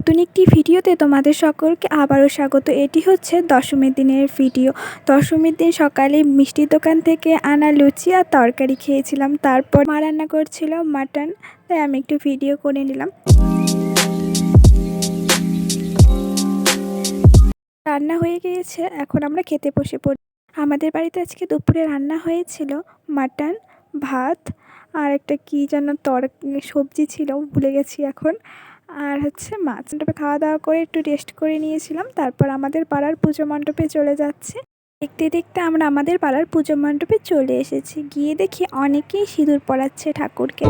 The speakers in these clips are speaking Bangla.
নতুন একটি ভিডিওতে তোমাদের সকলকে আবারও স্বাগত। এটি হচ্ছে দশমীর দিনের ভিডিও। দশমীর দিন সকালে মিষ্টির দোকান থেকে আনা লুচি আর তরকারি খেয়েছিলাম। তারপর মা রান্না করছিল মাটন, তাই আমি একটু ভিডিও করে নিলাম। রান্না হয়ে গিয়েছে, এখন আমরা খেতে বসে পড়ি। আমাদের বাড়িতে আজকে দুপুরে রান্না হয়েছিল মাটন, ভাত আর একটা কী যেন সবজি ছিল, ভুলে গেছি এখন, আর হচ্ছে মাছ। মণ্ডপে খাওয়া দাওয়া করে একটু রেস্ট করে নিয়েছিলাম। তারপর আমাদের পাড়ার পুজো মণ্ডপে চলে যাচ্ছে। দেখতে দেখতে আমরা আমাদের পাড়ার পুজো মণ্ডপে চলে এসেছি। গিয়ে দেখি অনেকেই সিঁদুর পরাচ্ছে ঠাকুরকে।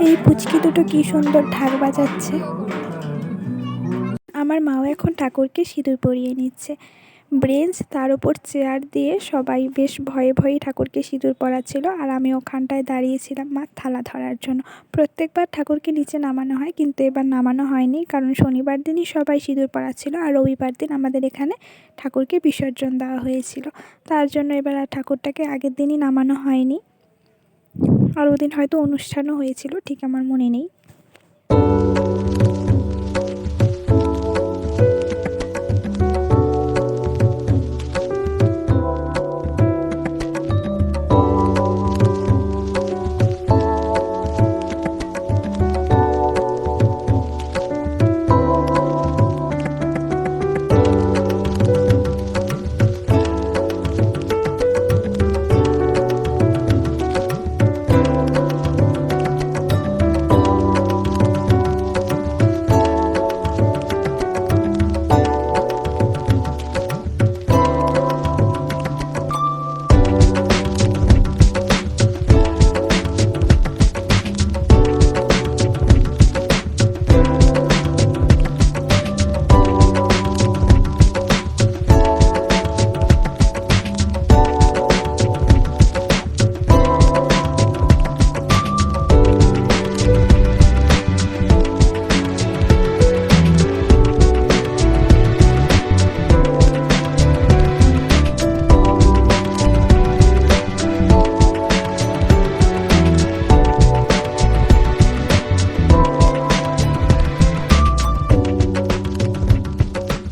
এই পুচকি দুটো কি সুন্দর ঢাক বাজাচ্ছে। আমার মাও এখন ঠাকুরকে সিঁদুর পরিয়ে নিচ্ছে। ব্রেঞ্চ, তার উপর চেয়ার দিয়ে সবাই বেশ ভয়ে ভয়ে ঠাকুরকে সিঁদুর পরাচ্ছিল, আর আমি ওখানটায় দাঁড়িয়েছিলাম মার থালা ধরার জন্য। প্রত্যেকবার ঠাকুরকে নিচে নামানো হয়, কিন্তু এবার নামানো হয়নি, কারণ শনিবার দিনই সবাই সিঁদুর পরাচ্ছিল আর রবিবার দিন আমাদের এখানে ঠাকুরকে বিসর্জন দেওয়া হয়েছিল। তার জন্য এবার আর ঠাকুরটাকে আগের দিনই নামানো হয়নি, আর ওদিন হয়তো অনুষ্ঠানও হয়েছিল, ঠিক আমার মনে নেই।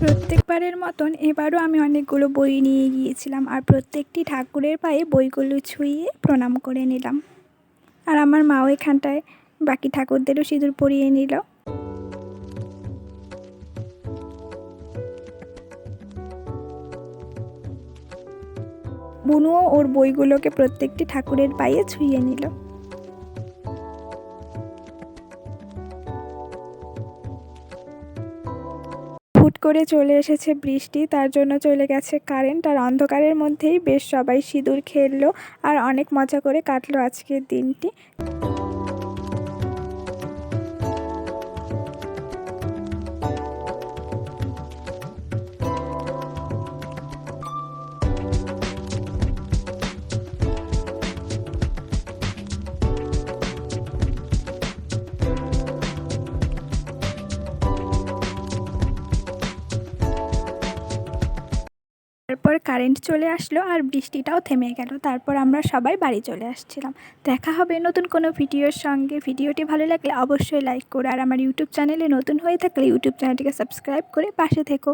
প্রত্যেকবারের মতন এবারও আমি অনেকগুলো বই নিয়ে গিয়েছিলাম, আর প্রত্যেকটি ঠাকুরের পায়ে বইগুলো ছুঁয়ে প্রণাম করে নিলাম। আর আমার মাও এখানটায় বাকি ঠাকুরদেরও সিঁদুর পরিয়ে নিল। বুনুও ওর বইগুলোকে প্রত্যেকটি ঠাকুরের পায়ে ছুঁয়ে নিল। হুট করে চলে এসেছে বৃষ্টি, তার জন্য চলে গেছে কারেন্ট, আর অন্ধকারের মধ্যেই বেশ সবাই সিঁদুর খেললো আর অনেক মজা করে কাটলো আজকের দিনটি। তারপর কারেন্ট চলে আসলো আর বৃষ্টিটাও থেমে গেল। তারপর আমরা সবাই বাড়ি চলে আসছিলাম। দেখা হবে নতুন কোনো ভিডিওর সঙ্গে। ভিডিওটি ভালো লাগলে অবশ্যই লাইক করো, আর আমার ইউটিউব চ্যানেলে নতুন হয়ে থাকলে ইউটিউব চ্যানেলটিকে সাবস্ক্রাইব করে পাশে থেকো।